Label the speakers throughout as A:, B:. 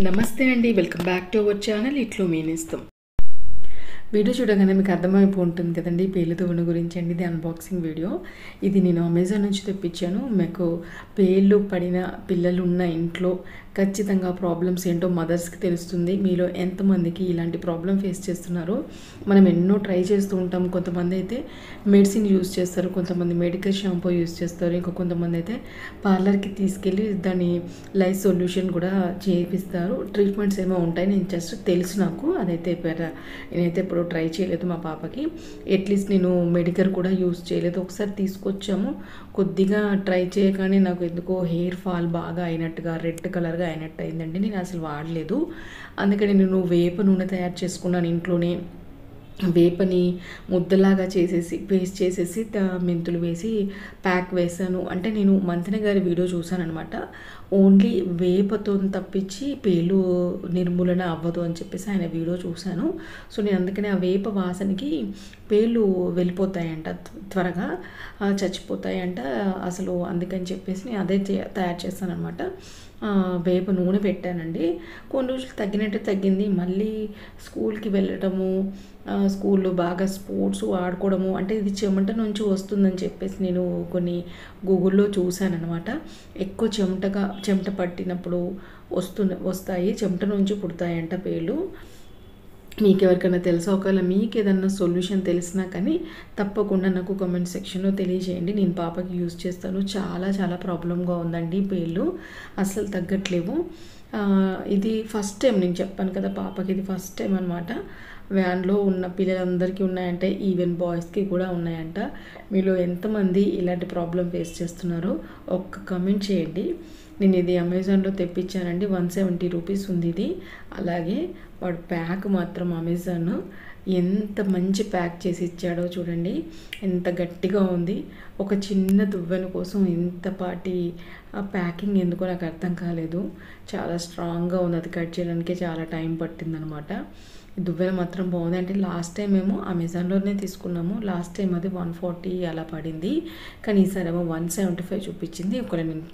A: నమస్తే అండి, welcome back to our channel ఇట్లు మీ నేస్తం. వీడియో చూడగానే మీకు అర్థమైపో ఉంటుంది కదండి పేర్లు దువ్వెన గురించి అండి. ఇది అన్బాక్సింగ్ వీడియో. ఇది నేను అమెజాన్ నుంచి తెప్పించాను. మీకు పేర్లు పడిన పిల్లలు ఉన్న ఇంట్లో ఖచ్చితంగా ప్రాబ్లమ్స్ ఏంటో మదర్స్కి తెలుస్తుంది. మీలో ఎంతమందికి ఇలాంటి ప్రాబ్లం ఫేస్ చేస్తున్నారో. మనం ఎన్నో ట్రై చేస్తూ ఉంటాం. కొంతమంది అయితే మెడిసిన్ యూజ్ చేస్తారు, కొంతమంది మెడికల్ షాంపూ యూజ్ చేస్తారు, ఇంకా కొంతమంది అయితే పార్లర్కి తీసుకెళ్ళి దాన్ని లైఫ్ సొల్యూషన్ కూడా చేపిస్తారు. ట్రీట్మెంట్స్ ఏమో ఉంటాయి, నేను జస్ట్ తెలుసు నాకు. అదైతే నేనైతే ఎప్పుడు ట్రై చేయలేదు మా పాపకి. అట్లీస్ట్ నేను మెడికల్ కూడా యూజ్ చేయలేదు. ఒకసారి తీసుకొచ్చాము, కొద్దిగా ట్రై చేయగానే నాకు ఎందుకో హెయిర్ ఫాల్ బాగా అయినట్టుగా రెడ్ కలర్గా అయినట్టు అయిందండి. నేను అసలు వాడలేదు. అందుకని నేను వేప నూనె తయారు చేసుకున్నాను ఇంట్లోనే. వేపని ముద్దలాగా చేసేసి పేస్ట్ చేసేసి మెంతులు వేసి ప్యాక్ వేసాను. అంటే నేను మంతెన గారి వీడియో చూసాను అనమాట. ఓన్లీ వేపతో తప్పించి పేలు నిర్మూలన అవ్వదు అని చెప్పేసి ఆయన వీడియో చూశాను. సో నేను అందుకని ఆ వేప వాసనకి పేలు వెళ్ళిపోతాయంట, త్వరగా చచ్చిపోతాయంట అసలు. అందుకని చెప్పేసి నేను అదే తయారు చేస్తాను అనమాట. వేప నూనె పెట్టానండి. కొన్ని రోజులు తగ్గినట్టు తగ్గింది. మళ్ళీ స్కూల్కి వెళ్ళటము, స్కూల్లో బాగా స్పోర్ట్స్ ఆడుకోవడము, అంటే ఇది చెమట నుంచి వస్తుందని చెప్పేసి నేను కొన్ని గూగుల్లో చూశానమాట. ఎక్కువ చెమట పట్టినప్పుడు వస్తాయి, చెమట నుంచి పుడతాయంట పేలు. మీకు ఎవరికైనా తెలుసా? ఒకవేళ మీకు ఏదన్నా సొల్యూషన్ తెలిసినా కానీ తప్పకుండా నాకు కామెంట్ సెక్షన్లో తెలియజేయండి. నేను పాపకి యూజ్ చేస్తాను. చాలా ప్రాబ్లంగా ఉందండి, పేర్లు అసలు తగ్గట్లేవు. ఇది ఫస్ట్ టైం, నేను చెప్పాను కదా పాపకి ఇది ఫస్ట్ టైం అనమాట. వ్యాన్లో ఉన్న పిల్లలందరికీ ఉన్నాయంటే, ఈవెన్ బాయ్స్కి కూడా ఉన్నాయంట. మీలో ఎంతమంది ఇలాంటి ప్రాబ్లం ఫేస్ చేస్తున్నారో ఒక్క కమెంట్ చేయండి. నేను ఇది అమెజాన్లో తెప్పించానండి. 170 రూపీస్ ఉంది ఇది. అలాగే వాడు ప్యాక్ మాత్రం అమెజాన్ ఎంత మంచి ప్యాక్ చేసి ఇచ్చాడో చూడండి, ఎంత గట్టిగా ఉంది. ఒక చిన్న దువ్వెన కోసం ఇంతపాటి ప్యాకింగ్ ఎందుకో నాకు అర్థం కాలేదు. చాలా స్ట్రాంగ్గా ఉంది, అది కట్ చేయడానికి చాలా టైం పట్టిందనమాట. దువ్వెన మాత్రం బాగుంది. అంటే లాస్ట్ టైం ఏమో అమెజాన్లోనే తీసుకున్నాము. లాస్ట్ టైం అది 140 అలా పడింది, కానీ ఈసారి ఏమో 175 చూపించింది. ఒకవేళ నేను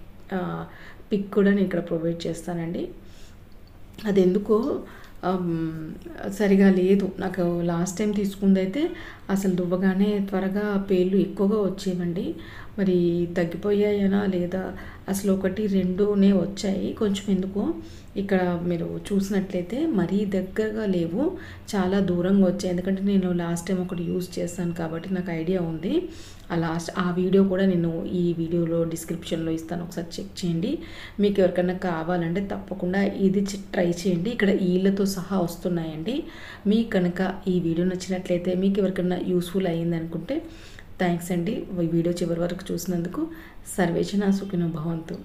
A: పిక్ కూడా నేను ఇక్కడ ప్రొవైడ్ చేస్తానండి. అది ఎందుకో సరిగా లేదు. నాకు లాస్ట్ టైం తీసుకుందైతే అసలు దువ్వగానే త్వరగా పేర్లు ఎక్కువగా వచ్చేవండి. మరి తగ్గిపోయాయనా లేదా అసలు 1-2 వచ్చాయి. కొంచెం ఎందుకో ఇక్కడ మీరు చూసినట్లయితే మరీ దగ్గరగా లేవు, చాలా దూరంగా వచ్చాయి. ఎందుకంటే నేను లాస్ట్ టైం ఒకటి యూజ్ చేస్తాను కాబట్టి నాకు ఐడియా ఉంది. ఆ వీడియో కూడా నేను ఈ వీడియోలో డిస్క్రిప్షన్లో ఇస్తాను, ఒకసారి చెక్ చేయండి. మీకు ఎవరికైనా కావాలంటే తప్పకుండా ఇది ట్రై చేయండి. ఇక్కడ ఈళ్ళతో సహా వస్తున్నాయండి. మీకు కనుక ఈ వీడియో నచ్చినట్లయితే, మీకు ఎవరికైనా యూస్ఫుల్ అయ్యింది అనుకుంటే థ్యాంక్స్ అండి. ఈ వీడియో చివరి వరకు చూసినందుకు. సర్వేజన సుఖినో భవంతు.